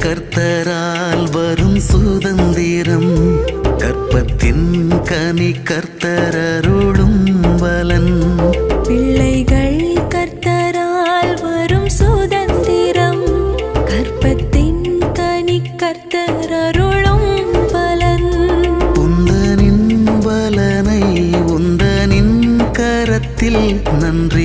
கர்த்தரால் வரும் சுதந்திரம், கற்பத்தின் கனி கர்த்தரருளும் பலன். பிள்ளைகள் கர்த்தரால் வரும் சுதந்திரம், கற்பத்தின் கனி கர்த்தரருளும் பலன். உந்தனின் பலனை உந்தனின் கரத்தில் நன்றி